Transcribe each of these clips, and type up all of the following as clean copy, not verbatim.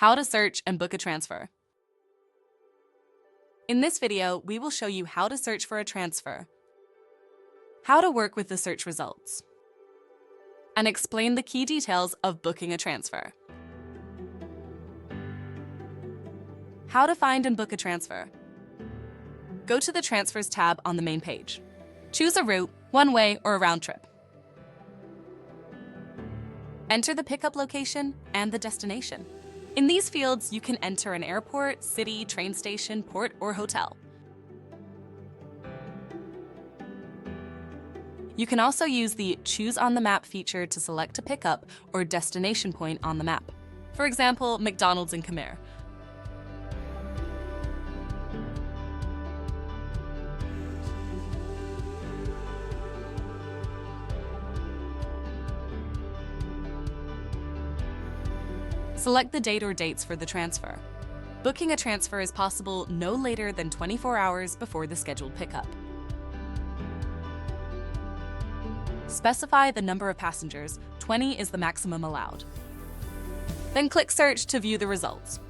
How to search and book a transfer. In this video, we will show you how to search for a transfer, how to work with the search results, and explain the key details of booking a transfer. How to find and book a transfer. Go to the Transfers tab on the main page. Choose a route, one-way or a round trip. Enter the pickup location and the destination. In these fields, you can enter an airport, city, train station, port, or hotel. You can also use the Choose on the Map feature to select a pickup or destination point on the map. For example, McDonald's in Khmer. Select the date or dates for the transfer. Booking a transfer is possible no later than 24 hours before the scheduled pickup. Specify the number of passengers. 20 is the maximum allowed. Then click Search to view the results.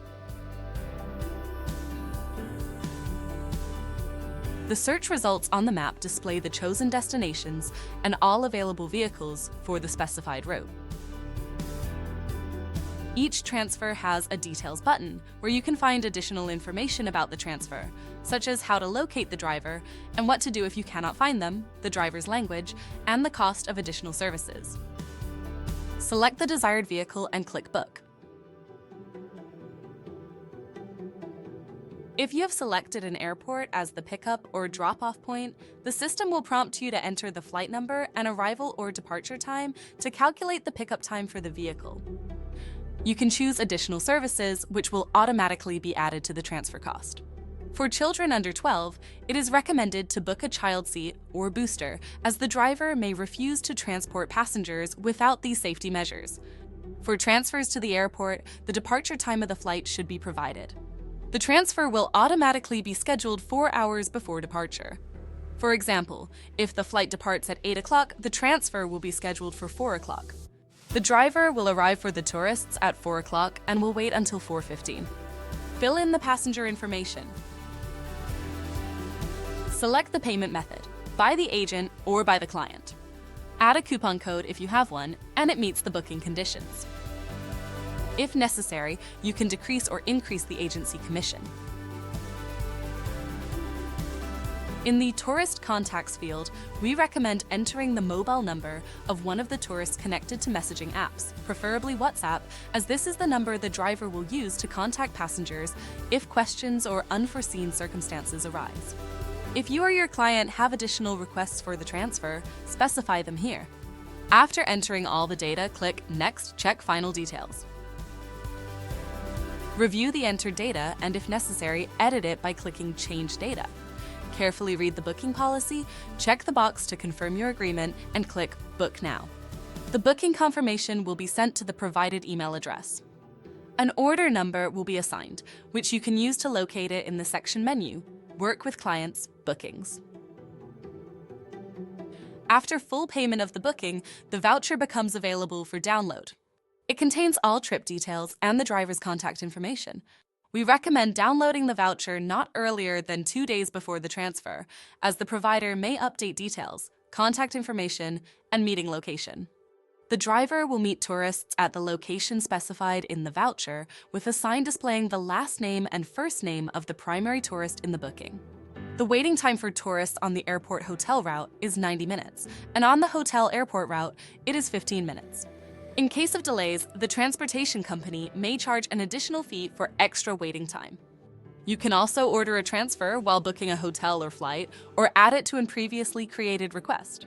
The search results on the map display the chosen destinations and all available vehicles for the specified route. Each transfer has a Details button, where you can find additional information about the transfer, such as how to locate the driver and what to do if you cannot find them, the driver's language, and the cost of additional services. Select the desired vehicle and click Book. If you have selected an airport as the pickup or drop-off point, the system will prompt you to enter the flight number and arrival or departure time to calculate the pickup time for the vehicle. You can choose additional services, which will automatically be added to the transfer cost. For children under 12, it is recommended to book a child seat or booster, as the driver may refuse to transport passengers without these safety measures. For transfers to the airport, the departure time of the flight should be provided. The transfer will automatically be scheduled 4 hours before departure. For example, if the flight departs at 8 o'clock, the transfer will be scheduled for 4 o'clock. The driver will arrive for the tourists at 4 o'clock and will wait until 4:15. Fill in the passenger information. Select the payment method, by the agent or by the client. Add a coupon code if you have one and it meets the booking conditions. If necessary, you can decrease or increase the agency commission. In the Tourist Contacts field, we recommend entering the mobile number of one of the tourists connected to messaging apps, preferably WhatsApp, as this is the number the driver will use to contact passengers if questions or unforeseen circumstances arise. If you or your client have additional requests for the transfer, specify them here. After entering all the data, click Next, check final details. Review the entered data and, if necessary, edit it by clicking Change Data. Carefully read the booking policy, check the box to confirm your agreement, and click Book Now. The booking confirmation will be sent to the provided email address. An order number will be assigned, which you can use to locate it in the section menu, Work with Clients, Bookings. After full payment of the booking, the voucher becomes available for download. It contains all trip details and the driver's contact information. We recommend downloading the voucher not earlier than 2 days before the transfer, as the provider may update details, contact information, and meeting location. The driver will meet tourists at the location specified in the voucher, with a sign displaying the last name and first name of the primary tourist in the booking. The waiting time for tourists on the airport-hotel route is 90 minutes, and on the hotel-airport route, it is 15 minutes. In case of delays, the transportation company may charge an additional fee for extra waiting time. You can also order a transfer while booking a hotel or flight, or add it to a previously created request.